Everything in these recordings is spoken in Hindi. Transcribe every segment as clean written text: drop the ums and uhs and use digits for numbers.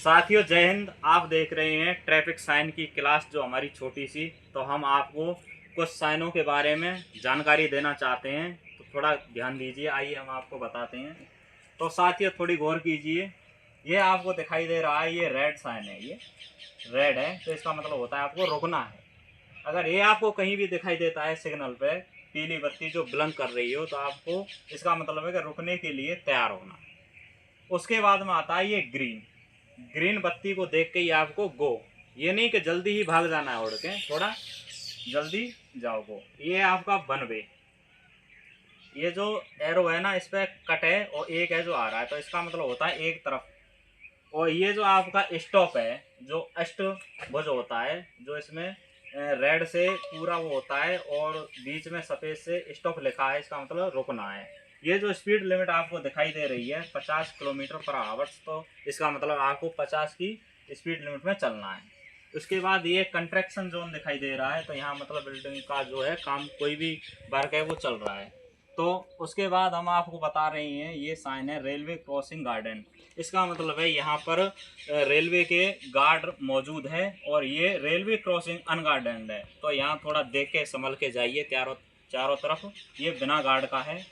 साथियों जय हिंद। आप देख रहे हैं ट्रैफिक साइन की क्लास जो हमारी छोटी सी। तो हम आपको कुछ साइनों के बारे में जानकारी देना चाहते हैं, तो थोड़ा ध्यान दीजिए। आइए हम आपको बताते हैं। तो साथियों थोड़ी गौर कीजिए। ये आपको दिखाई दे रहा है, ये रेड साइन है। ये रेड है तो इसका मतलब होता है आपको रुकना है। अगर ये आपको कहीं भी दिखाई देता है सिग्नल पे पीली बत्ती जो ब्लिंक कर रही हो, तो आपको इसका मतलब है कि रुकने के लिए तैयार होना। उसके बाद में आता है ये ग्रीन। ग्रीन बत्ती को देख के ही आपको गो, ये नहीं कि जल्दी ही भाग जाना है उड़ के, थोड़ा जल्दी जाओ गो। ये आपका वन वे। ये जो एरो है ना, इस पे कट है और एक है जो आ रहा है, तो इसका मतलब होता है एक तरफ। और ये जो आपका स्टॉप है, जो अष्टभुज होता है, जो इसमें रेड से पूरा वो होता है और बीच में सफेद से स्टॉप लिखा है, इसका मतलब रुकना है। ये जो स्पीड लिमिट आपको दिखाई दे रही है 50 किलोमीटर पर आवर, तो इसका मतलब आपको 50 की स्पीड लिमिट में चलना है। उसके बाद ये कंस्ट्रक्शन जोन दिखाई दे रहा है, तो यहाँ मतलब बिल्डिंग का जो है काम, कोई भी वर्क है वो चल रहा है। तो उसके बाद हम आपको बता रहे हैं, ये साइन है रेलवे क्रॉसिंग गार्डन। इसका मतलब है यहाँ पर रेलवे के गार्ड मौजूद है और ये रेलवे क्रॉसिंग अनगार्डन्ड है। तो यहाँ थोड़ा देख के संभल के जाइए, चारों चारों तरफ ये बिना गार्ड का है।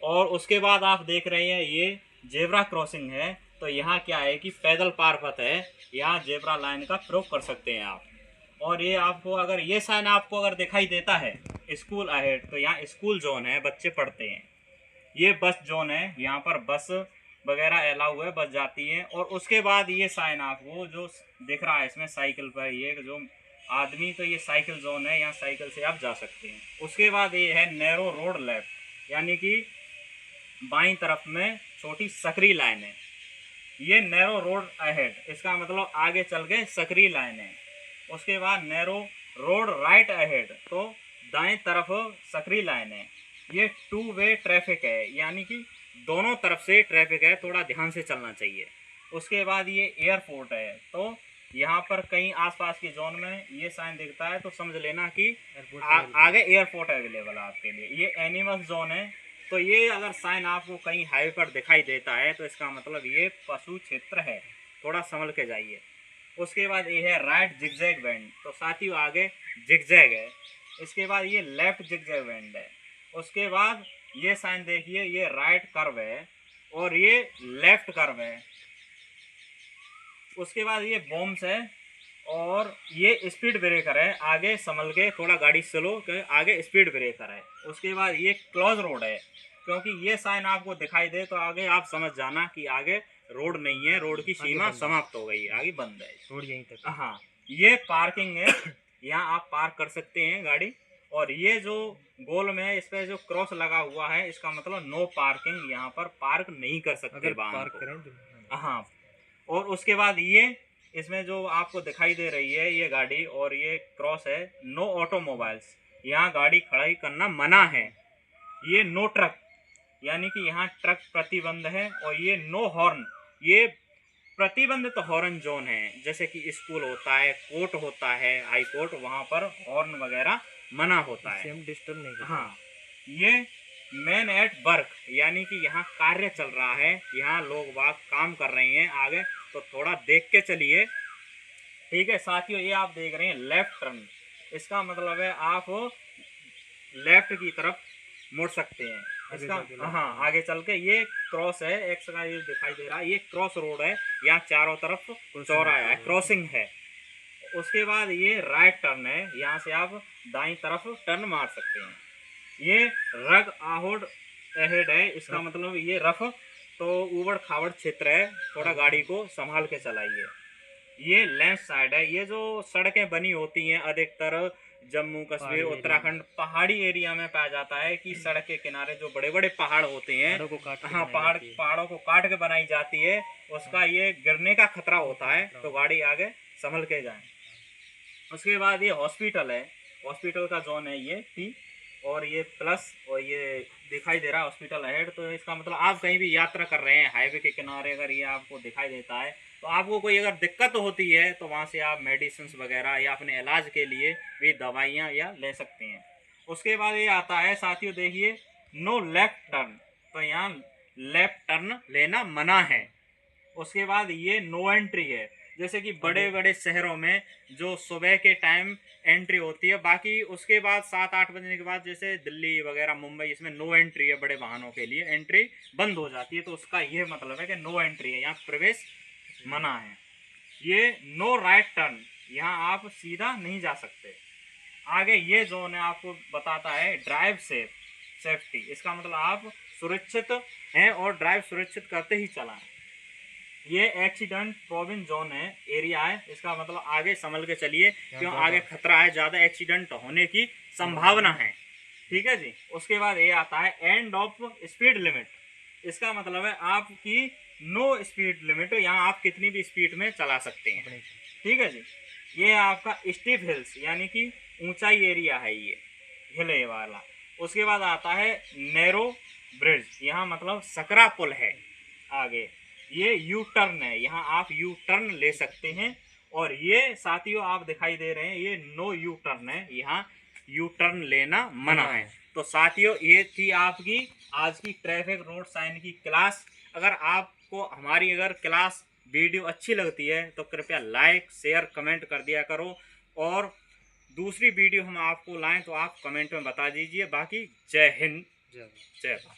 और उसके बाद आप देख रहे हैं ये जेब्रा क्रॉसिंग है। तो यहाँ क्या है कि पैदल पार पथ है, यहाँ जेब्रा लाइन का प्रयोग कर सकते हैं आप। और ये आपको अगर ये साइन आपको अगर दिखाई देता है स्कूल अहेड, तो यहाँ स्कूल जोन है, बच्चे पढ़ते हैं। ये बस जोन है, यहाँ पर बस वगैरह अलाउ है, बस जाती है। और उसके बाद ये साइन आपको जो दिख रहा है इसमें साइकिल पर ये जो आदमी, तो ये साइकिल जोन है, यहाँ साइकिल से आप जा सकते हैं। उसके बाद ये है नैरो रोड लेफ्ट, यानी कि बाईं तरफ में छोटी सकरी लाइन है। ये नैरो रोड अहेड, इसका मतलब आगे चल के सकरी लाइन है। उसके बाद नैरो रोड राइट अहेड, तो दाएं तरफ सकरी लाइन है। ये टू वे ट्रैफिक है, यानी कि दोनों तरफ से ट्रैफिक है, थोड़ा ध्यान से चलना चाहिए। उसके बाद ये एयरपोर्ट है, तो यहाँ पर कहीं आसपास की जोन में ये साइन दिखता है तो समझ लेना कि आगे एयरपोर्ट अवेलेबल है आपके लिए। ये एनिमल जोन है, तो ये अगर साइन आपको कहीं हाईवे पर दिखाई देता है तो इसका मतलब ये पशु क्षेत्र है, थोड़ा संभल के जाइए। उसके बाद ये है राइट जिगजैग बैंड, तो साथियों आगे जिगजैग है। इसके बाद ये लेफ्ट जिगजैग बैंड है। उसके बाद ये साइन देखिए, ये राइट कर्व है और ये लेफ्ट कर्व है। उसके बाद ये बॉम्ब्स है और ये स्पीड ब्रेकर है, आगे संभल के थोड़ा गाड़ी स्लो के, आगे स्पीड ब्रेकर है। उसके बाद ये क्लोज रोड है, क्योंकि ये साइन आपको दिखाई दे तो आगे आप समझ जाना कि आगे रोड नहीं है, रोड की सीमा समाप्त हो गई है, आगे बंद है रोड यहीं तक। हाँ, ये पार्किंग है, यहाँ आप पार्क कर सकते हैं गाड़ी। और ये जो गोल में इस पे जो क्रॉस लगा हुआ है, इसका मतलब नो पार्किंग, यहाँ पर पार्क नहीं कर सकते वाहन को। हाँ, और उसके बाद ये इसमें जो आपको दिखाई दे रही है ये गाड़ी और ये क्रॉस है नो ऑटोमोबाइल्स, यहाँ गाड़ी खड़ा ही करना मना है। ये नो ट्रक, यानी कि यहाँ ट्रक प्रतिबंध है। और ये नो हॉर्न, ये प्रतिबंधित हॉर्न जोन है, जैसे कि स्कूल होता है, कोर्ट होता है, हाई कोर्ट, वहाँ पर हॉर्न वगैरह मना होता है, हम डिस्टर्ब नहीं करते। हाँ, ये मैन एट वर्क, यानी कि यहाँ कार्य चल रहा है, यहाँ लोग बाग काम कर रहे हैं आगे, तो थोड़ा देख के चलिए, ठीक है साथियों। ये आप देख रहे हैं लेफ्ट टर्न, इसका मतलब है आप लेफ्ट की तरफ मुड़ सकते हैं। इसका हाँ, आगे चल के ये क्रॉस है, एक का ये दिखाई दे रहा है, ये क्रॉस रोड है, यहाँ चारों तरफ चौराहा है, क्रॉसिंग है। उसके बाद ये राइट टर्न है, यहाँ से आप दाईं तरफ टर्न मार सकते हैं। ये रग आहोड अहेड है, इसका मतलब ये रफ, तो ऊबड़ खाबड़ क्षेत्र है, थोड़ा गाड़ी को संभाल के चलाइए। ये लेफ्ट साइड है, ये जो सड़कें बनी होती हैं अधिकतर जम्मू कश्मीर उत्तराखंड पहाड़ी एरिया में पाया जाता है कि सड़क के किनारे जो बड़े बड़े पहाड़ होते हैं, हाँ, पहाड़ों को काट के बनाई जाती है, उसका ये गिरने का खतरा होता है, तो गाड़ी आगे संभल के जाए। उसके बाद ये हॉस्पिटल है, हॉस्पिटल का जोन है ये टी, और ये प्लस, और ये दिखाई दे रहा है हॉस्पिटल अहेड, तो इसका मतलब आप कहीं भी यात्रा कर रहे हैं हाईवे के किनारे, अगर ये आपको दिखाई देता है तो आपको कोई अगर दिक्कत होती है तो वहाँ से आप मेडिसिन वगैरह या अपने इलाज के लिए भी दवाइयाँ या ले सकते हैं। उसके बाद ये आता है साथियों, देखिए नो लेफ्ट टर्न, तो यहाँ लेफ्ट टर्न लेना मना है। उसके बाद ये नो एंट्री है, जैसे कि बड़े बड़े शहरों में जो सुबह के टाइम एंट्री होती है, बाकी उसके बाद 7-8 बजने के बाद जैसे दिल्ली वगैरह मुंबई इसमें नो एंट्री है, बड़े वाहनों के लिए एंट्री बंद हो जाती है। तो उसका ये मतलब है कि नो एंट्री है, यहाँ प्रवेश मना है। ये नो राइट टर्न, यहाँ आप सीधा नहीं जा सकते। आगे ये जोन है आपको बताता है ड्राइव सेफ्टी, इसका मतलब आप सुरक्षित हैं और ड्राइव सुरक्षित करते ही चलाएं। ये एक्सीडेंट प्रोविन जोन है, एरिया है, इसका मतलब आगे संभल के चलिए क्यों आगे खतरा है, ज्यादा एक्सीडेंट होने की संभावना है। ठीक है जी। उसके बाद ये आता है एंड ऑफ स्पीड लिमिट, इसका मतलब है आपकी नो स्पीड लिमिट, यहाँ आप कितनी भी स्पीड में चला सकते हैं। ठीक है जी। ये आपका स्टीप हिल्स यानी कि ऊंचाई एरिया है, ये हिले वाला। उसके बाद आता है नैरो ब्रिज, यहाँ मतलब सकरा पुल है। आगे ये यू टर्न है, यहाँ आप यू टर्न ले सकते हैं। और ये साथियों आप दिखाई दे रहे हैं ये नो यू टर्न है, यहाँ यू टर्न लेना मना है। तो साथियों ये थी आपकी आज की ट्रैफिक रोड साइन की क्लास। अगर आपको हमारी क्लास वीडियो अच्छी लगती है तो कृपया लाइक शेयर कमेंट कर दिया करो, और दूसरी वीडियो हम आपको लाएं तो आप कमेंट में बता दीजिए। बाकी जय हिंद, जय भारत।